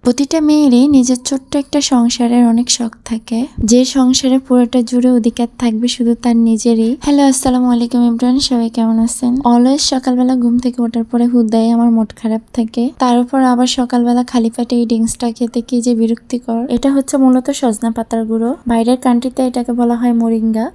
প্রতিটা মেয়েরই নিজের ছোট্ট একটা সংসারের অনেক শখ থাকে, যে সংসারে পুরোটা জুড়ে অধিকার থাকবে শুধু তার নিজেরই। হ্যালো, আসসালামু আলাইকুম ইমরান, সবাই কেমন আছেন? অলওয়েজ সকালবেলা ঘুম থেকে ওঠার পরে হুদাই আমার মুড খারাপ থাকে, তার উপর আবার সকালবেলা খালি পেটে এই ড্রিঙ্কসটা খেতে কি যে বিরক্তিকর। এটা হচ্ছে মূলত সজনা পাতার গুঁড়ো, বাইরের কান্ট্রিতে এটাকে বলা হয় মোরিঙ্গা।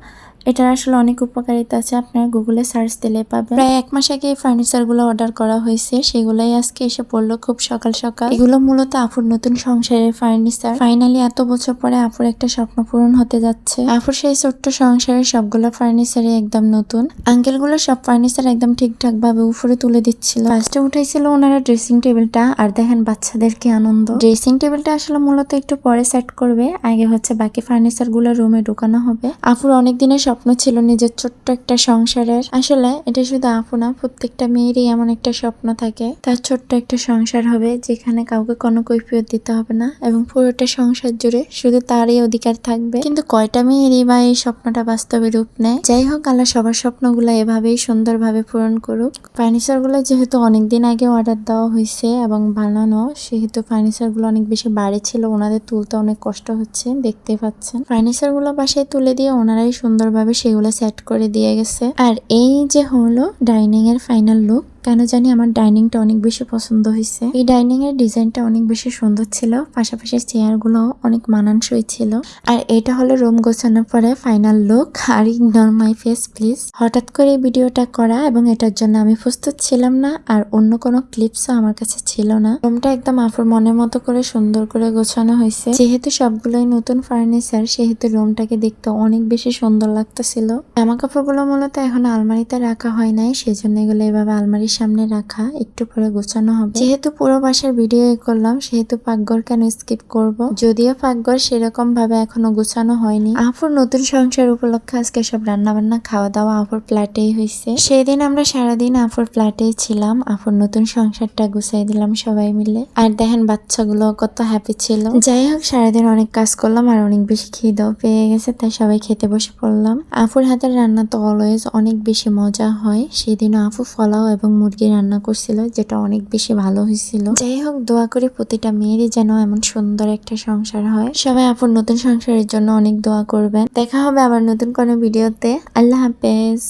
এটার আসলে অনেক উপকারিতা আছে, আপনারা গুগলে সার্চ দিলে পাবেন। প্রায় 1 মাস আগে এই ফার্নিচার গুলো অর্ডার করা হয়েছে, সেগুলাই আজকে এসে পড়লো খুব সকাল সকাল। এগুলো মূলত আপুর নতুন সংসারের ফার্নিচার। ফাইনালি এত বছর পরে আপুর একটা স্বপ্ন পূরণ হতে যাচ্ছে। আপুর সেই ছোট্ট সংসারের সবগুলো ফার্নিচারই একদম নতুন। আঙ্কেল গুলো সব ফার্নিচার একদম ঠিকঠাক ভাবে উপরে তুলে দিচ্ছিল। ফার্স্টে উঠাইছিল ওনারা ড্রেসিং টেবিলটা, আর দেখেন বাচ্চাদের কি আনন্দ। ড্রেসিং টেবিলটা আসলে মূলত একটু পরে সেট করবে, আগে হচ্ছে বাকি ফার্নিচার গুলো রুমে ঢুকানো হবে। আপুর অনেক দিনের স্বপ্ন ছিল নিজের ছোট্ট একটা সংসারের। আসলে এটা শুধু আপু না, প্রত্যেকটা মেয়েরই এমন একটা স্বপ্ন থাকে, তার ছোট্ট একটা সংসার হবে যেখানে কাউকে কোনো কৈফিয়ত দিতে হবে না এবং পুরোটা সংসার জুড়ে শুধু তারই অধিকার থাকবে। কিন্তু কয়টা মেয়েরই বা এই স্বপ্নটা বাস্তবে রূপ নেয়? যাই হোক, আল্লাহ সবার স্বপ্নগুলো এভাবেই সুন্দরভাবে পূরণ করুক। ফার্নিচার গুলো যেহেতু অনেকদিন আগে অর্ডার দেওয়া হয়েছে এবং বানানো, সেহেতু ফার্নিচার গুলো অনেক বেশি ভারী ছিল, ওনাদের তুলতে অনেক কষ্ট হচ্ছে, দেখতে পাচ্ছেন। ফার্নিচার গুলো বাসায় তুলে দিয়ে ওনারাই সুন্দরভাবে সেগুলো সেট করে দিয়ে গেছে। আর এই যে হলো ডাইনিং এর ফাইনাল লুক। কেন জানি আমার ডাইনিংটা অনেক বেশি পছন্দ হয়েছে। এই ডাইনিং এর ডিজাইনটা অনেক বেশি সুন্দর ছিল, পাশাপাশি চেয়ার গুলো অনেক মানানসই ছিল। আর এটা হলো রুম গোছানোর পরে ফাইনাল লুক। আর ইগনোর মাই ফেস প্লিজ। হঠাৎ করে ভিডিওটা করা এবং এটার জন্য আমি প্রস্তুত ছিলাম না, আর অন্য কোনো ক্লিপসও আমার কাছে ছিল না। রুমটা একদম আপুর মনের মতো করে সুন্দর করে গোছানো হয়েছে। যেহেতু সবগুলোই নতুন ফার্নিচার, সেহেতু রুমটাকে দেখতে অনেক বেশি সুন্দর লাগতেছিল। জামা কাপড়গুলো মূলত এখন আলমারিতে রাখা হয় নাই, সেজন্য এগুলো এভাবে আলমারি সামনে রাখা, একটু পরে গোছানো হবে। যেহেতু পুরো বাসার ভিডিও করলাম, সেহেতু পাকঘর কেন স্কিপ করব? যদিও পাকঘর সেরকম ভাবে এখনো গোছানো হয়নি। আপুর নতুন সংসার উপলক্ষে আজকে সব রান্না বান্না খাওয়া দাওয়া আপুর ফ্ল্যাটেই হয়েছে। সেদিন আমরা সারাদিন আপুর ফ্ল্যাটেই ছিলাম, আপুর নতুন সংসারটা গুছাই দিলাম সবাই মিলে। আর দেখেন বাচ্চাগুলো কত হ্যাপি ছিল। যাই হোক, সারাদিন অনেক কাজ করলাম আর অনেক বেশি খিদেও পেয়ে গেছে, তাই সবাই খেতে বসে পড়লাম। আপুর হাতের রান্না তো অলওয়েজ অনেক বেশি মজা হয়। সেদিনও আপু পোলাও এবং মুরগি রান্না করছিল, যেটা অনেক বেশি ভালো হয়েছিল। যাই হোক, দোয়া করি প্রতিটা মেয়েরই যেন এমন সুন্দর একটা সংসার হয়। সবাই আপুর নতুন সংসারের জন্য অনেক দোয়া করবেন। দেখা হবে আবার নতুন কোনো ভিডিওতে। আল্লাহ হাফেজ।